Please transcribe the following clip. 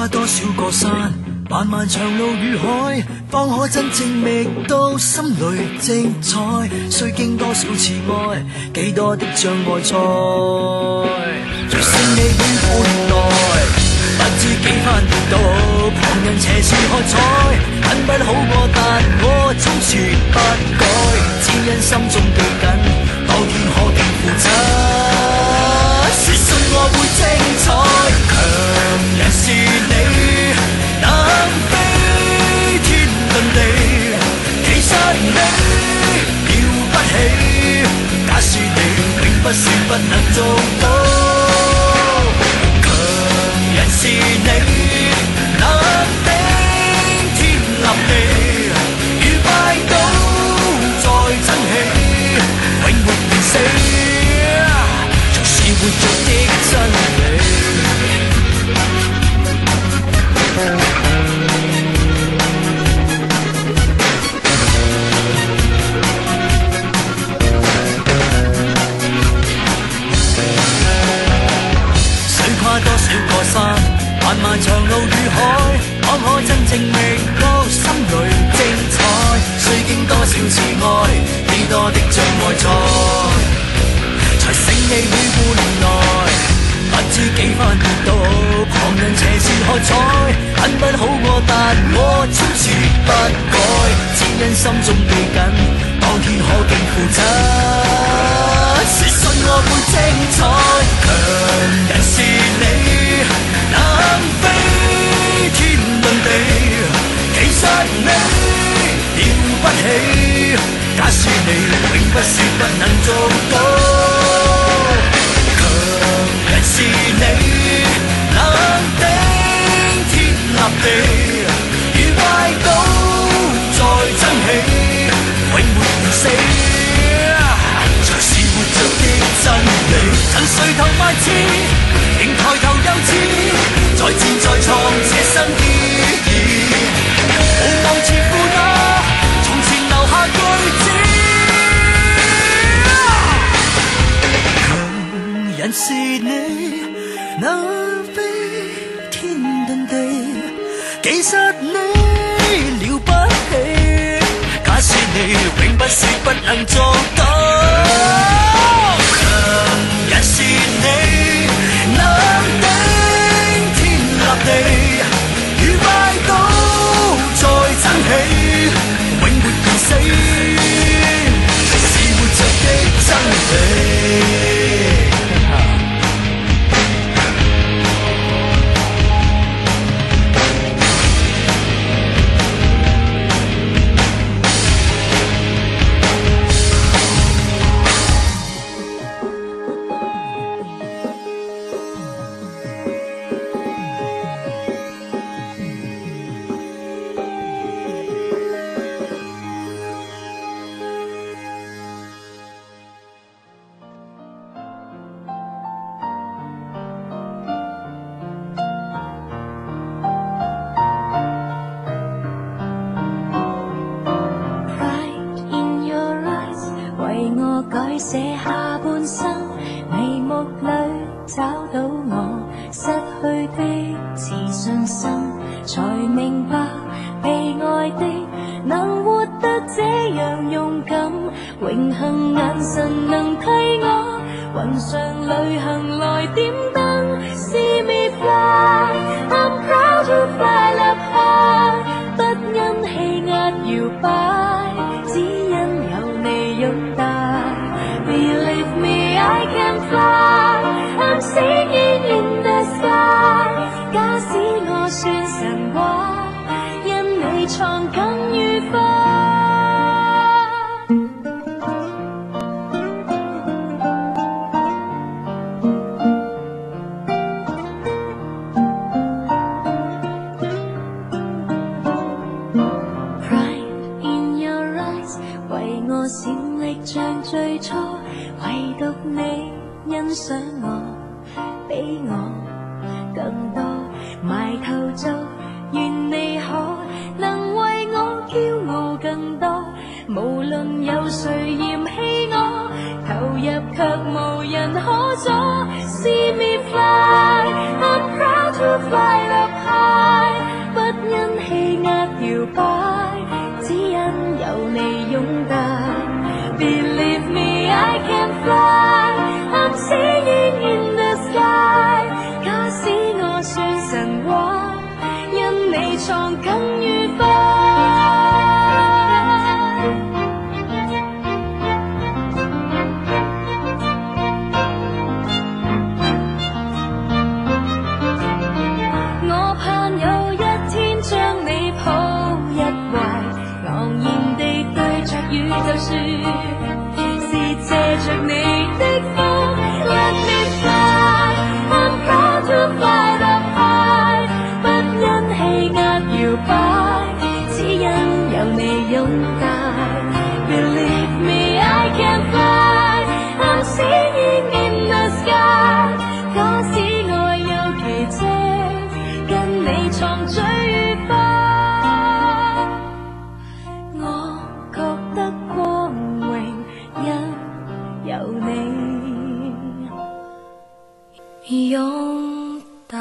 跨多少個山，漫漫長路與海，方可真正覓到心裏精彩。須經多少次愛，幾多的障礙賽，在勝利與換來，不知幾番跌倒，旁人斜視喝彩，很不好過，但我總是不改，只因心中記緊，當天可見父親，說信我會精彩，強人是你，能飛天遁地，其實你了不起，假使你永不是不能做到，強人是你，能頂天立地，與拜倒再爭氣，永沒變死，就是活着的真理。多少個山，漫漫長路與海，方可真正覓到心裏精彩。須經多少次愛，幾多的障礙賽，才勝利與換來。不知幾番跌倒，旁人斜視喝彩，很不好過，但我總是不改，只因心中記緊，當天可見父親，說信我會精彩，強人是你，能飛天遁地，其實你了不起，假使你永不是不能做到，強人是你，能頂天立地，與拜倒再爭氣，永沒變死，才是活着的真理。曾垂頭快刺，仍抬頭又刺，再戰再創這生意義，無望前負那從前留下句子，強人是你，能飛天遁地，其實你了不起，假使你永不是不能做到，強人是你，能頂天立地，與拜倒再爭氣，永沒變死，是活着的真理。改寫下半生，眉目裏找到我失去的自信心，才明白被愛的能活得這樣勇敢，榮幸眼神能替我雲上旅行來點燈 See me fly, I'm proud to fly up high， 不因氣壓搖擺，只因有你擁戴。Believe me, I can fly. I'm singing in the sky. 假使我算神話，因你創更愉快。Pride in your eyes， 為我閃力像最初。唯獨你欣賞我，比我更多，埋頭做，願你可能為我驕傲更多。無論有誰嫌棄我，投入卻無人可阻。See me fly, I'm proud to fly up high。擺，只因有你擁戴。Believe me, I can fly. I'm singing in the sky. 假使我算神話，因你創更愉快。我盼有一天將你抱一懷，昂然地對着宇宙說，是借着你的風。Let me fly, I'm proud to fly up high， 不因氣壓搖擺，只因有你擁戴。Believe me, I can fly, I'm singing in the sky。 假使愛有奇蹟，跟你創最愉快。我覺得光榮，因有你擁戴。